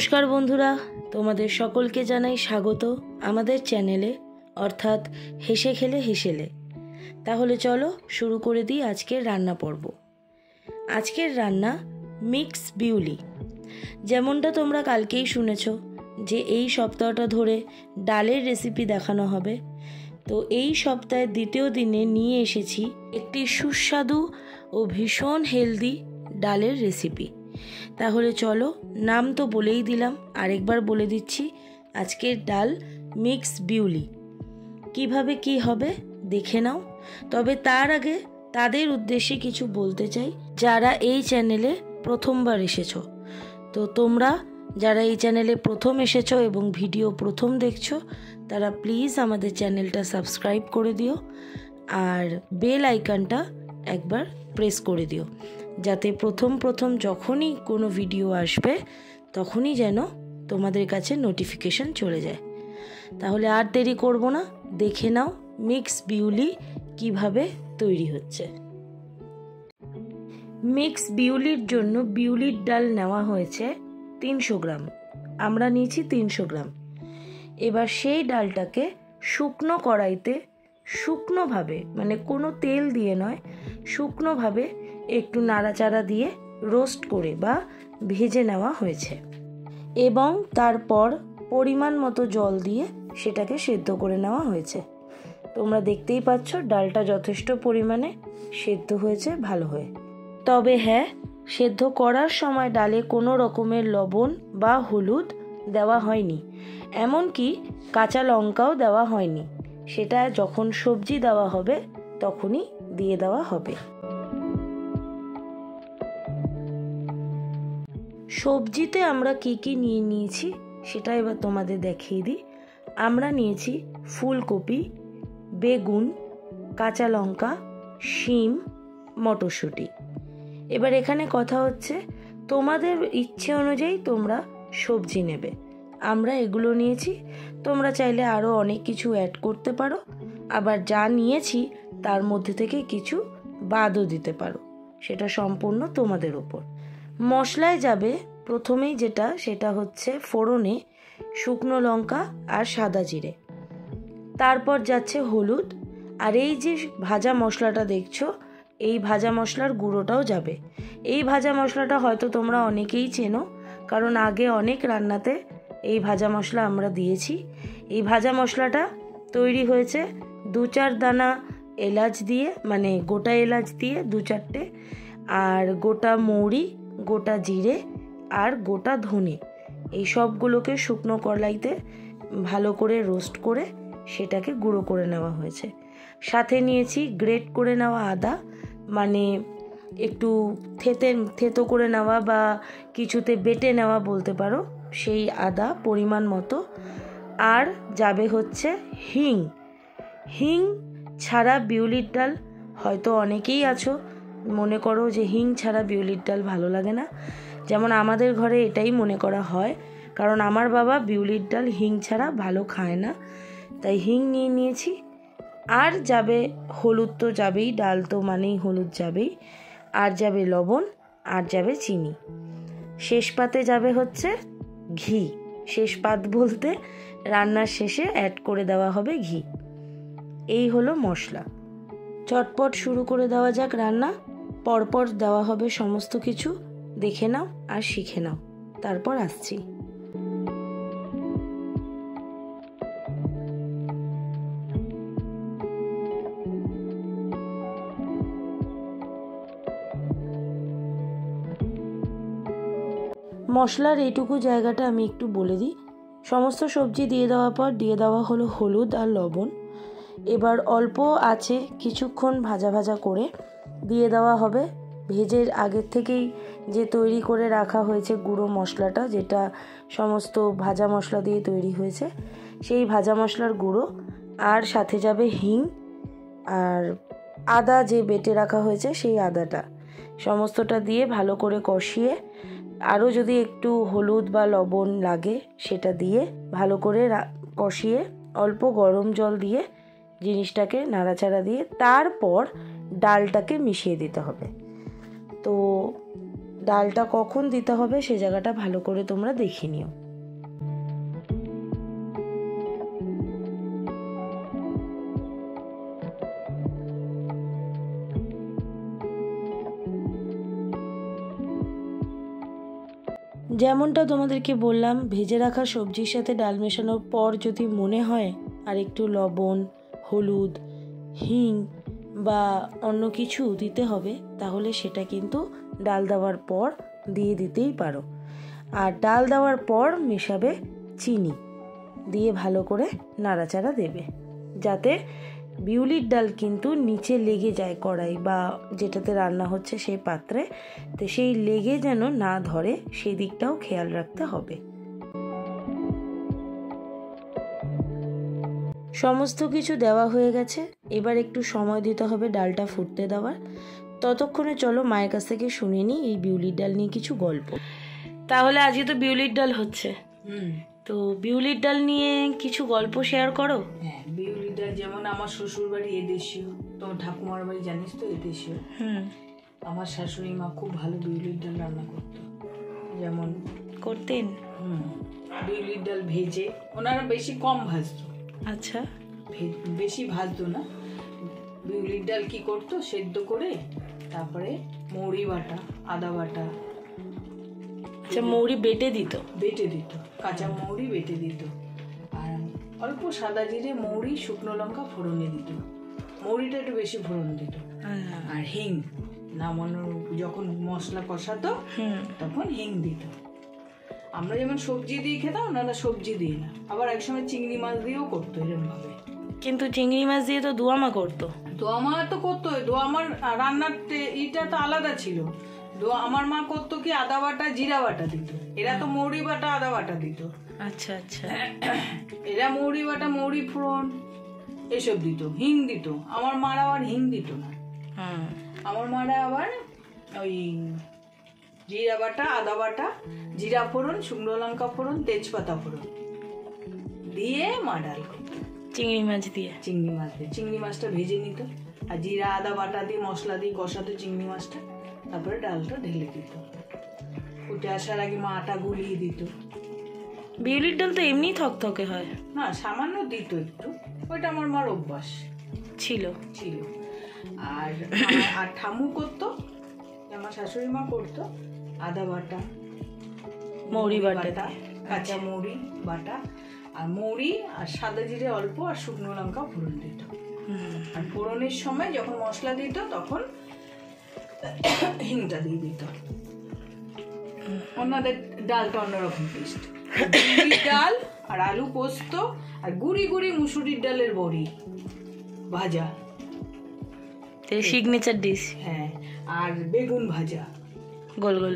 নমস্কার বন্ধুরা, তোমাদের সকলকে জানাই স্বাগত আমাদের চ্যানেলে, অর্থাৎ হেসে খেলে হেসেলে। তাহলে চলো শুরু করে দিই আজকের রান্না পর্ব। আজকের রান্না মিক্স বিউলি। যেমনটা তোমরা কালকেই শুনেছ যে এই সপ্তাহটা ধরে ডালের রেসিপি দেখানো হবে, তো এই সপ্তাহের দ্বিতীয় দিনে নিয়ে এসেছি একটি সুস্বাদু ও ভীষণ হেলদি ডালের রেসিপি। তাহলে চলো, নাম তো বলেই দিলাম, আরেকবার বলে দিচ্ছি, আজকের ডাল মিক্স বিউলি। কিভাবে কি হবে দেখে নাও। তবে তার আগে তাদের উদ্দেশ্যে কিছু বলতে চাই যারা এই চ্যানেলে প্রথমবার এসেছো। তো তোমরা যারা এই চ্যানেলে প্রথম এসেছো এবং ভিডিও প্রথম দেখছো, তারা প্লিজ আমাদের চ্যানেলটা সাবস্ক্রাইব করে দিও আর বেল আইকনটা একবার প্রেস করে দিও, যাতে প্রথম যখনই কোনো ভিডিও আসবে তখনই যেন তোমাদের কাছে নোটিফিকেশন চলে যায়। তাহলে আর দেরি করব না, দেখে নাও মিক্স বিউলি কিভাবে তৈরি হচ্ছে। মিক্স বিউলির জন্য বিউলির ডাল নেওয়া হয়েছে 300 গ্রাম, আমরা নিয়েছি 300 গ্রাম। এবার সেই ডালটাকে শুকনো কড়াইতে শুকনোভাবে, মানে কোনো তেল দিয়ে নয়, শুকনোভাবে একটু নাড়াচাড়া দিয়ে রোস্ট করে বা ভেজে নেওয়া হয়েছে এবং তারপর পরিমাণ মতো জল দিয়ে সেটাকে সেদ্ধ করে নেওয়া হয়েছে। তোমরা দেখতেই পাচ্ছ ডালটা যথেষ্ট পরিমাণে সেদ্ধ হয়েছে ভালো হয়ে। তবে হ্যাঁ, সেদ্ধ করার সময় ডালে কোনো রকমের লবণ বা হলুদ দেওয়া হয়নি, এমনকি কাঁচা লঙ্কাও দেওয়া হয়নি। সেটা যখন সবজি দেওয়া হবে তখনই দিয়ে দেওয়া হবে। সবজিতে আমরা কি কি নিয়ে নিয়েছি সেটা এবার তোমাদের দেখিয়ে দিই। আমরা নিয়েছি ফুলকপি, বেগুন, কাঁচা লঙ্কা, শিম, মটরশুঁটি। এবার এখানে কথা হচ্ছে তোমাদের ইচ্ছে অনুযায়ী তোমরা সবজি নেবে। আমরা এগুলো নিয়েছি, তোমরা চাইলে আরও অনেক কিছু অ্যাড করতে পারো, আবার যা নিয়েছি তার মধ্যে থেকে কিছু বাদও দিতে পারো, সেটা সম্পূর্ণ তোমাদের ওপর। মশলায় যাবে প্রথমেই সেটা হচ্ছে ফোড়নে শুকনো লঙ্কা আর সাদা জিরে, তারপর যাচ্ছে হলুদ, আর এই যে ভাজা মশলাটা দেখছো এই ভাজা মশলার গুঁড়োটাও যাবে। এই ভাজা মশলাটা হয়তো তোমরা অনেকেই চেনো, কারণ আগে অনেক রান্নাতে এই ভাজা মশলা আমরা দিয়েছি। এই ভাজা মশলাটা তৈরি হয়েছে 2-4 দানা এলাচ দিয়ে, মানে গোটা এলাচ দিয়ে 2-4টে, আর গোটা মৌরি, গোটা জিরে আর গোটা ধনে, এই সবগুলোকে শুকনো কড়াইতে ভালো করে রোস্ট করে সেটাকে গুঁড়ো করে নেওয়া হয়েছে। সাথে নিয়েছি গ্রেট করে নেওয়া আদা, মানে একটু থেতো করে নেওয়া বা কিছুতে বেটে নেওয়া বলতে পারো, সেই আদা পরিমাণ মতো। আর যাবে হচ্ছে হিং। হিং ছাড়া বিউলির ডাল, হয়তো অনেকেই আছো মনে করো যে হিং ছাড়া বিউলির ডাল ভালো লাগে না, যেমন আমাদের ঘরে এটাই মনে করা হয়, কারণ আমার বাবা বিউলির ডাল হিং ছাড়া ভালো খায় না, তাই হিং নিয়ে নিয়েছি। আর যাবে হলুদ, তো যাবেই, ডাল তো মানেই হলুদ যাবেই, আর যাবে লবণ, আর যাবে চিনি। শেষ পাতে যাবে হচ্ছে ঘি। শেষ পাত বলতে রান্নার শেষে অ্যাড করে দেওয়া হবে ঘি। এই হলো মশলা। চটপট শুরু করে দেওয়া যাক রান্না। পরপর দেওয়া হবে সমস্ত কিছু, দেখে নাও আর শিখে নাও, তারপর আসছি। মশলার এইটুকু জায়গাটা আমি একটু বলে দিই। সমস্ত সবজি দিয়ে দেওয়ার পর দিয়ে দেওয়া হলো হলুদ আর লবণ। এবার অল্প আছে কিছুক্ষণ ভাজা ভাজা করে দিয়ে দেওয়া হবে ভেজে আগের থেকেই যে তৈরি করে রাখা হয়েছে গুঁড়ো মশলাটা, যেটা সমস্ত ভাজা মশলা দিয়ে তৈরি হয়েছে, সেই ভাজা মশলার গুঁড়ো, আর সাথে যাবে হিং আর আদা যে বেটে রাখা হয়েছে সেই আদাটা, সমস্তটা দিয়ে ভালো করে কষিয়ে, আরও যদি একটু হলুদ বা লবণ লাগে সেটা দিয়ে ভালো করে কষিয়ে অল্প গরম জল দিয়ে জিনিসটাকে নাড়াচাড়া দিয়ে তারপর ডালটাকে মিশিয়ে দিতে হবে। তো ডালটা কখন দিতে হবে সে জায়গাটা ভালো করে তোমরা দেখে নিও। যেমনটা তোমাদেরকে বললাম, ভেজে রাখা সবজির সাথে ডাল মেশানোর পর যদি মনে হয় আর একটু লবণ, হলুদ, হিং বা অন্য কিছু দিতে হবে, তাহলে সেটা কিন্তু ডাল দেওয়ার পর দিয়ে দিতেই পারো। আর ডাল দেওয়ার পর মেশাবে চিনি, দিয়ে ভালো করে নাড়াচাড়া দেবে, যাতে বিউলির ডাল কিন্তু নিচে লেগে যায় কড়াই বা যেটাতে রান্না হচ্ছে সেই পাত্রে, তো সেই লেগে যেন না ধরে সেই দিকটাও খেয়াল রাখতে হবে। সমস্ত কিছু দেওয়া হয়ে গেছে, এবার একটু সময় দিতে হবে ডালটা ফুটতে দেওয়ার। ততক্ষণে চলো মায়ের কাছ থেকে শুনে নিই এই বিউলির ডাল নিয়ে কিছু গল্প। তাহলে আজকে তো বিউলির ডাল হচ্ছে, তো বিউলির ডাল নিয়ে কিছু গল্প শেয়ার করো। হ্যাঁ, বিউলির ডাল যেমন আমার শ্বশুর বাড়ি এদেশীয়, তোমার ঠাকুমার বাড়ি জানিস তো এদেশীয়। আমার শাশুড়ি মা খুব ভালো বিউলির ডাল রান্না করতো। যেমন করতেন বিউলির ডাল ভেজে, ওনারা বেশি কম ভাজতো। আচ্ছা, বেশি ভাজতো না। বিউলির ডাল কি করতো, সেদ্ধ করে তারপরে মৌরি বাটা, আদা বাটা, আচ্ছা মৌরি বেটে দিত, কাঁচা মৌরি বেটে দিত, আর অল্প সাদা জিরে, মৌরি, শুকনো লঙ্কা ফোড়নে দিত। মৌরিটা একটু বেশি ফোড়ন দিত, আর হিং নামানোর যখন মশলা কষাতো তখন হিং দিত। আমরা যেমন সবজি দিয়ে খেতাম, ওনারা সবজি দিয়ে না, আবার একসময় চিংড়ি মাছ দিয়েও করতো এরকম ভাবে। কিন্তু চিংড়ি মাছ দিয়ে তো দোয়ামা করতো। দোয়ামা তো করতো, দোয়ামার রান্নার এটা তো আলাদা ছিল। আমার মা করতো কি আদা বাটা, জিরা বাটা দিত, এরা তো মৌরি বাটা, আদা বাটা দিত। আচ্ছা আচ্ছা, এরা মৌরি বাটা, মৌরি ফোড়ন এসব দিত, হিং দিত। আমার মারা আবার হিং দিত না, আমার মারা আবার ওই জিরা বাটা, আদা বাটা, জিরা ফোড়ন, শুকনো লঙ্কা ফোড়ন, তেজপাতা ফোড়ন দিয়ে মা ডাল করতো। চিংড়ি মাছ দিয়ে, চিংড়ি মাছটা ভেজে নিত, আর জিরা আদা বাটা দিয়ে মশলা দিয়ে কষাতো চিংড়ি মাছটা, তারপরে ডালটা ঢেলে দিত। ফুটে আসার আগে মা আটা গুলিয়ে দিত। বিউলির ডাল তো এমনি থকথকে হয় না, সামান্য দিত একটু, ওইটা আমার মার অভ্যাস ছিল। আর ঠামু করতো, আমার শাশুড়ি মা করতো আদা বাটা, মৌরি বাটা, কাঁচা মৌরি বাটা, আর মৌরি আর সাদা জিরে অল্প, আর শুকনো লঙ্কা ফোড়ন দিত। আর ফোড়নের সময় যখন মশলা দিত তখন হিংটা দিয়ে দিত। ওনাদের ডালটা অন্যরকম টেস্ট। ডাল আর আলু পোস্ত আর গুড়ি গুড়ি মুসুরির ডালের বড়ি ভাজা, সিগনেচার ডিশ। হ্যাঁ, আর বেগুন ভাজা, গোল গোল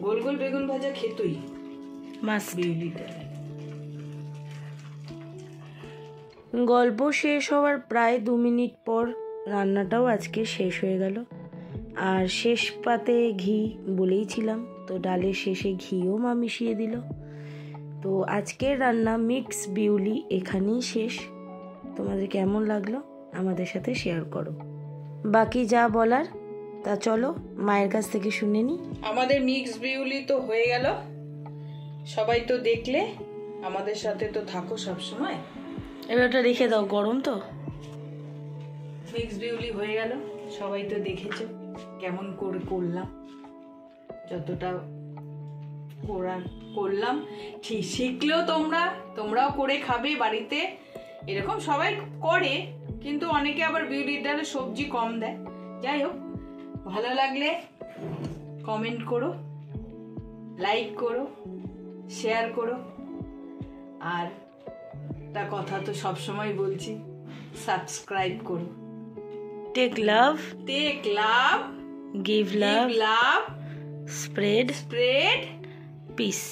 গোল গোল বেগুন ভাজা খেতই মাছ। বিউলির ডাল। গল্প শেষ হওয়ার প্রায় 2 মিনিট পর রান্নাটাও আজকে শেষ হয়ে গেল। আর শেষ পাতে ঘি বলেইছিলাম, তো ডালের শেষে ঘিও মা মিশিয়ে দিল। তো আজকের রান্না মিক্স বিউলি এখানেই শেষ। তোমাদের কেমন লাগলো আমাদের সাথে শেয়ার করো। বাকি যা বলার তা চলো মায়ের কাছ থেকে শুনে নিই। আমাদের মিক্স বিউলি তো হয়ে গেল, সবাই তো দেখলে, আমাদের সাথে তো থাকো সব সময়। এবার ওটা রেখে দাও, গরম তো। মিক্স বিউলি হয়ে গেল, সবাই তো দেখেছো কেমন করে করলাম, যতটা করলাম ঠিক শিখলেও তোমরাও করে খাবে বাড়িতে। এরকম সবাই করে, কিন্তু অনেকে আবার বিউলির ডালে সবজি কম দেয়। যাই হোক, ভালো লাগলে কমেন্ট করো, লাইক করো, শেয়ার করো, আর তা কথা তো সবসময় বলছি, সাবস্ক্রাইব করো। Take love, give love, spread peace.